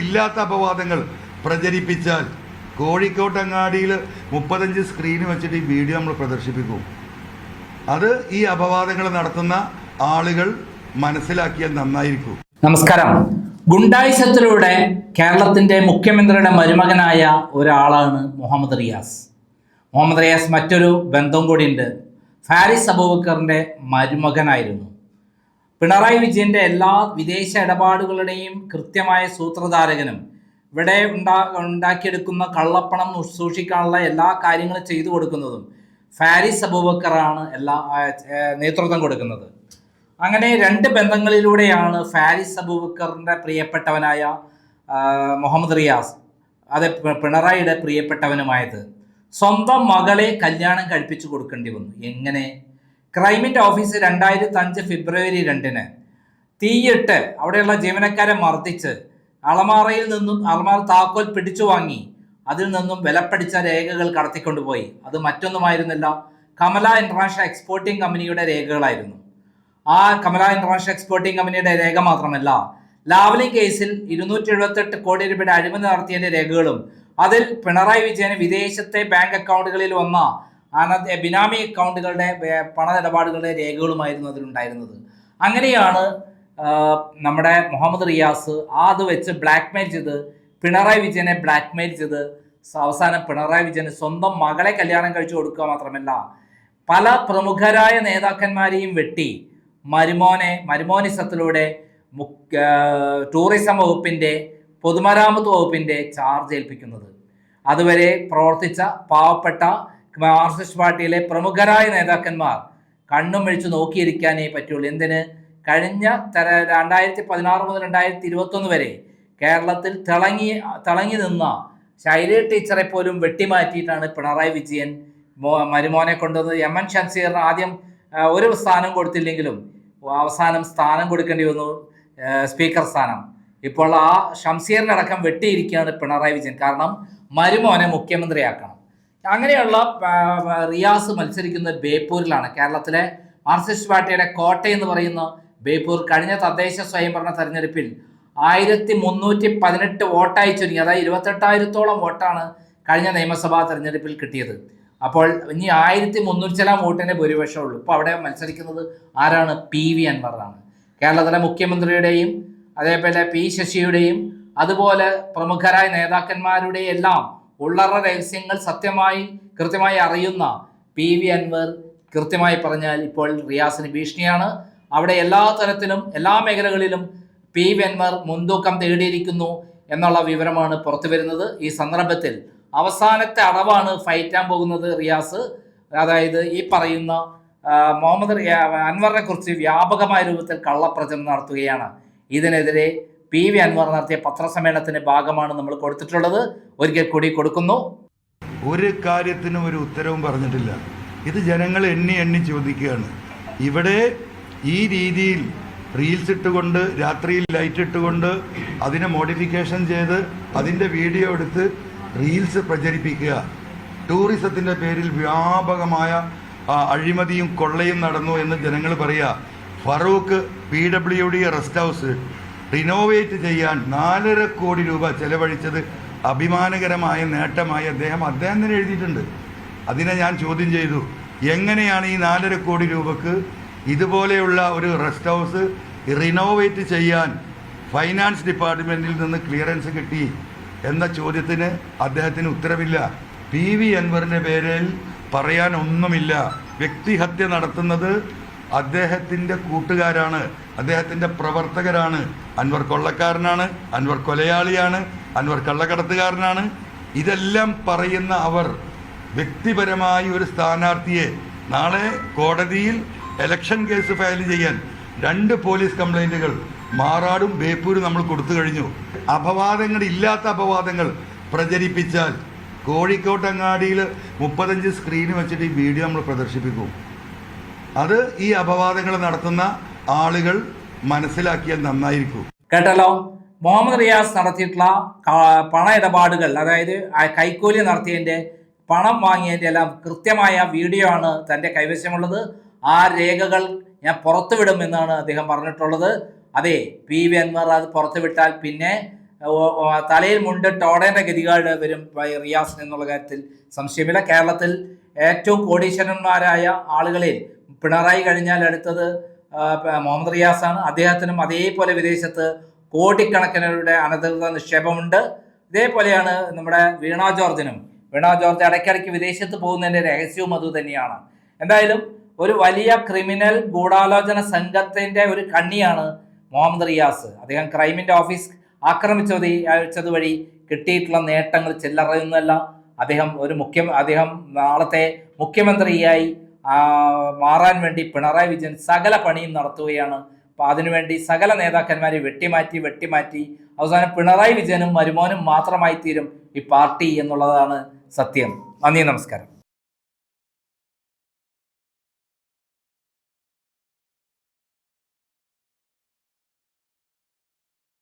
ഇല്ലാത്ത അപവാദങ്ങൾ പ്രചരിപ്പിച്ചാൽ കോഴിക്കോട്ടങ്ങാടിയിൽ 35 സ്ക്രീന് വെച്ചിട്ട് ഈ വീഡിയോ നമ്മൾ പ്രദർശിപ്പിക്കും. അത് ഈ അപവാദങ്ങൾ നടത്തുന്ന ആളുകൾ മനസ്സിലാക്കിയാൽ നന്നായിരിക്കും. നമസ്കാരം. ഗുണ്ടായിസത്തിലൂടെ കേരളത്തിൻ്റെ മുഖ്യമന്ത്രിയുടെ മരുമകനായ ഒരാളാണ് മുഹമ്മദ് റിയാസ്. മുഹമ്മദ് റിയാസ് മറ്റൊരു ബന്ധം കൂടിയുണ്ട്. ഫാരിസ് അബൂബക്കറിൻ്റെ മരുമകനായിരുന്നു. പിണറായി വിജയൻ്റെ എല്ലാ വിദേശ ഇടപാടുകളുടെയും കൃത്യമായ സൂത്രധാരകനും ഇവിടെ ഉണ്ടാക്കിയെടുക്കുന്ന കള്ളപ്പണം സൂക്ഷിക്കാനുള്ള എല്ലാ കാര്യങ്ങളും ചെയ്തു കൊടുക്കുന്നതും ഫാരിസ് അബൂബക്കറാണ് നേതൃത്വം കൊടുക്കുന്നത്. അങ്ങനെ രണ്ട് ബന്ധങ്ങളിലൂടെയാണ് ഫാരിസ് അബൂബക്കറിൻ്റെ പ്രിയപ്പെട്ടവനായ മുഹമ്മദ് റിയാസ് പിണറായിയുടെ പ്രിയപ്പെട്ടവനുമായത്. സ്വന്തം മകളെ കല്യാണം കഴിപ്പിച്ചു കൊടുക്കേണ്ടി വന്നു. എങ്ങനെ? ക്രൈമിൻ്റെ ഓഫീസ് 2005 ഫെബ്രുവരി 2 തീയിട്ട് അവിടെയുള്ള ജീവനക്കാരെ മർദ്ദിച്ച് അലമാറ താക്കോൽ പിടിച്ചു വാങ്ങി അതിൽ നിന്നും വിലപ്പടിച്ച രേഖകൾ കടത്തിക്കൊണ്ടുപോയി. അത് മറ്റൊന്നുമായിരുന്നില്ല, കമല ഇന്റർനാഷണൽ എക്സ്പോർട്ടിംഗ് കമ്പനിയുടെ രേഖകളായിരുന്നു. ആ കമല ഇന്റർനാഷണൽ എക്സ്പോർട്ടിംഗ് കമ്പനിയുടെ രേഖ മാത്രമല്ല, ലാവ്ലിംഗ് കേസിൽ 278 കോടി രൂപയുടെ അഴിമതി നടത്തിയതിൻ്റെ രേഖകളും അതിൽ പിണറായി വിജയന് വിദേശത്തെ ബാങ്ക് അക്കൗണ്ടുകളിൽ വന്ന ബിനാമി അക്കൗണ്ടുകളുടെ പണമിടപാടുകളുടെ രേഖകളുമായിരുന്നു അതിലുണ്ടായിരുന്നത്. അങ്ങനെയാണ് നമ്മുടെ മുഹമ്മദ് റിയാസ് അത് വെച്ച് ബ്ലാക്ക്മെയിൽ ചെയ്ത് പിണറായി വിജയനെ ബ്ലാക്ക്മെയിൽ ചെയ്ത് അവസാനം പിണറായി വിജയന് സ്വന്തം മകളെ കല്യാണം കഴിച്ചു കൊടുക്കുക മാത്രമല്ല പല പ്രമുഖരായ നേതാക്കന്മാരെയും വെട്ടി മരുമോനിസത്തിലൂടെ ടൂറിസം വകുപ്പിൻ്റെ പൊതുമരാമത്ത് വകുപ്പിൻ്റെ ചാർജ് ഏൽപ്പിക്കുന്നത്. അതുവരെ പ്രവർത്തിച്ച പാവപ്പെട്ട മാർക്സിസ്റ്റ് പാർട്ടിയിലെ പ്രമുഖരായ നേതാക്കന്മാർ കണ്ണും മെഴിച്ച് നോക്കിയിരിക്കാനേ പറ്റുള്ളൂ. എന്തിന്? കഴിഞ്ഞ 2016 മുതൽ 2021 വരെ കേരളത്തിൽ തിളങ്ങി നിന്ന ശൈലജ ടീച്ചറെ പോലും വെട്ടിമാറ്റിയിട്ടാണ് പിണറായി വിജയൻ മരുമോനെ കൊണ്ടുവന്നത്. എം.എൻ. ഷംസീറിന് ആദ്യം ഒരു സ്ഥാനം കൊടുത്തില്ലെങ്കിലും അവസാനം സ്ഥാനം കൊടുക്കേണ്ടി വന്നു, സ്പീക്കർ സ്ഥാനം. ഇപ്പോൾ ആ ഷംസീറിനടക്കം വെട്ടിയിരിക്കുകയാണ് പിണറായി വിജയൻ. കാരണം മരുമോനെ മുഖ്യമന്ത്രിയാക്കണം. അങ്ങനെയുള്ള റിയാസ് മത്സരിക്കുന്നത് ബേപ്പൂരിലാണ്. കേരളത്തിലെ മാർക്സിസ്റ്റ് പാർട്ടിയുടെ കോട്ടയെന്ന് പറയുന്ന ബേപ്പൂർ കഴിഞ്ഞ തദ്ദേശ സ്വയംഭരണ തെരഞ്ഞെടുപ്പിൽ 1318 വോട്ടായി ചുരുങ്ങി. അതായത് 28,000-ഓളം വോട്ടാണ് കഴിഞ്ഞ നിയമസഭാ തെരഞ്ഞെടുപ്പിൽ കിട്ടിയത്. അപ്പോൾ ഇനി 1300 വോട്ടിൻ്റെ ഭൂരിപക്ഷമേ ഉള്ളൂ. ഇപ്പോൾ അവിടെ മത്സരിക്കുന്നത് ആരാണ്? PV അൻവറാണ്. കേരളത്തിലെ മുഖ്യമന്ത്രിയുടെയും അതേപോലെ P ശശിയുടെയും അതുപോലെ പ്രമുഖരായ നേതാക്കന്മാരുടെയും എല്ലാം ഉള്ളറ രഹസ്യങ്ങൾ കൃത്യമായി അറിയുന്ന PV അൻവർ കൃത്യമായി പറഞ്ഞാൽ ഇപ്പോൾ റിയാസിന് ഭീഷണിയാണ്. അവിടെ എല്ലാ തരത്തിലും എല്ലാ മേഖലകളിലും PV അൻവർ മുൻതൂക്കം തേടിയിരിക്കുന്നു എന്നുള്ള വിവരമാണ് പുറത്തു വരുന്നത്. ഈ സന്ദർഭത്തിൽ അവസാനത്തെ അടവാണ് ഫയറ്റാൻ പോകുന്നത് റിയാസ്. അതായത് ഈ പറയുന്ന മുഹമ്മദ് അൻവറിനെ കുറിച്ച് വ്യാപകമായ രൂപത്തിൽ കള്ളപ്രചരണം നടത്തുകയാണ്. ഇതിനെതിരെ PV അൻവർ നടത്തിയ പത്രസമ്മേളനത്തിന്റെ ഭാഗമാണ് നമ്മൾ കൊടുത്തിട്ടുള്ളത്. ഒരിക്കൽ കൂടി കൊടുക്കുന്നു. ഒരു കാര്യത്തിനും ഒരു ഉത്തരവും പറഞ്ഞിട്ടില്ല. ഇത് ജനങ്ങൾ എണ്ണി ചോദിക്കുകയാണ്. ഇവിടെ ഈ രീതിയിൽ റീൽസ് ഇട്ടുകൊണ്ട് രാത്രിയിൽ ലൈറ്റ് ഇട്ടുകൊണ്ട് അതിനെ മോഡിഫിക്കേഷൻ ചെയ്ത് അതിൻ്റെ വീഡിയോ എടുത്ത് റീൽസ് പ്രചരിപ്പിക്കുക. ടൂറിസത്തിൻ്റെ പേരിൽ വ്യാപകമായ അഴിമതിയും കൊള്ളയും നടന്നു എന്ന് ജനങ്ങൾ പറയുക. Farook PWD rest house renovate ചെയ്യാൻ 4.5 കോടി രൂപ ചെലവഴിച്ചത് അഭിമാനകരമായ നേട്ടമായി അദ്ദേഹം തന്നെ എഴുതിയിട്ടുണ്ട്. അതിനെ ഞാൻ ചോദ്യം ചെയ്തു, എങ്ങനെയാണ് ഈ 4.5 കോടി രൂപക്ക് ഇതുപോലെയുള്ള ഒരു റെസ്റ്റ് ഹൗസ് റിനോവേറ്റ് ചെയ്യാൻ ഫൈനാൻസ് ഡിപ്പാർട്ട്മെൻറ്റിൽ നിന്ന് ക്ലിയറൻസ് കിട്ടി എന്ന ചോദ്യത്തിന് അദ്ദേഹത്തിന് ഉത്തരവില്ല. PV അൻവറിൻ്റെ പേരിൽ പറയാൻ ഒന്നുമില്ല. വ്യക്തിഹത്യ നടത്തുന്നത് അദ്ദേഹത്തിൻ്റെ കൂട്ടുകാരാണ്, അദ്ദേഹത്തിൻ്റെ പ്രവർത്തകരാണ്. അൻവർ കൊള്ളക്കാരനാണ്, അൻവർ കൊലയാളിയാണ്, അൻവർ കള്ളക്കടത്തുകാരനാണ്. ഇതെല്ലാം പറയുന്ന അവർ വ്യക്തിപരമായി ഒരു സ്ഥാനാർത്ഥിയെ നാളെ കോടതിയിൽ ഇലക്ഷൻ കേസ് ഫയൽ ചെയ്യാൻ 2 പോലീസ് കംപ്ലൈൻറ്റുകൾ മാറാടും ബേപ്പൂരും നമ്മൾ കൊടുത്തു കഴിഞ്ഞു. ഇല്ലാത്ത അപവാദങ്ങൾ പ്രചരിപ്പിച്ചാൽ കോഴിക്കോട്ടങ്ങാടിയിൽ 35 സ്ക്രീന് വെച്ചിട്ട് ഈ വീഡിയോ നമ്മൾ പ്രദർശിപ്പിക്കും. അത് ഈ അപവാദങ്ങൾ നടത്തുന്ന ആളുകൾ മനസ്സിലാക്കിയാൽ നന്നായിരിക്കും. കേട്ടല്ലോ, മുഹമ്മദ് റിയാസ് നടത്തിയിട്ടുള്ള പണ ഇടപാടുകൾ, അതായത് കൈക്കൂലി നടത്തിയതിൻ്റെ പണം വാങ്ങിയതിൻ്റെ എല്ലാം കൃത്യമായ വീഡിയോ ആണ് തൻ്റെ കൈവശമുള്ളത്. ആ രേഖകൾ ഞാൻ പുറത്തുവിടുമെന്നാണ് അദ്ദേഹം പറഞ്ഞിട്ടുള്ളത്. അതെ, PV അൻവർ അത് പുറത്തുവിട്ടാൽ പിന്നെ തലയിൽ മുണ്ടിട്ട് ഓടേണ്ട ഗതികേട് വരും റിയാസിന് എന്നുള്ള കാര്യത്തിൽ സംശയമില്ല. കേരളത്തിൽ ഏറ്റവും കോടീശ്വരന്മാരായ ആളുകളിൽ പിണറായി കഴിഞ്ഞാൽ അടുത്തത് മുഹമ്മദ് റിയാസാണ്. അദ്ദേഹത്തിനും അതേപോലെ വിദേശത്ത് കോടിക്കണക്കിനരുടെ അനധികൃത നിക്ഷേപമുണ്ട്. ഇതേപോലെയാണ് നമ്മുടെ വീണ ജോർജിനും. വീണ ജോർജ് ഇടയ്ക്കിടയ്ക്ക് വിദേശത്ത് പോകുന്നതിൻ്റെ രഹസ്യവും അതുതന്നെയാണ്. എന്തായാലും ഒരു വലിയ ക്രിമിനൽ ഗൂഢാലോചന സംഘത്തിൻ്റെ ഒരു കണ്ണിയാണ് മുഹമ്മദ് റിയാസ്. അദ്ദേഹം ക്രൈമിൻ്റെ ഓഫീസ് ആക്രമിച്ചത് വഴി കിട്ടിയിട്ടുള്ള നേട്ടങ്ങൾ ചില്ലറയൊന്നുമല്ല. അദ്ദേഹം നാളത്തെ മുഖ്യമന്ത്രിയായി മാറാൻ വേണ്ടി പിണറായി വിജയൻ സകല പണിയും നടത്തുകയാണ്. അപ്പോൾ അതിനുവേണ്ടി സകല നേതാക്കന്മാരെ വെട്ടിമാറ്റി അവസാനം പിണറായി വിജയനും മരുമോനും മാത്രമായി തീരും ഈ പാർട്ടി എന്നുള്ളതാണ് സത്യം. നന്ദി, നമസ്കാരം.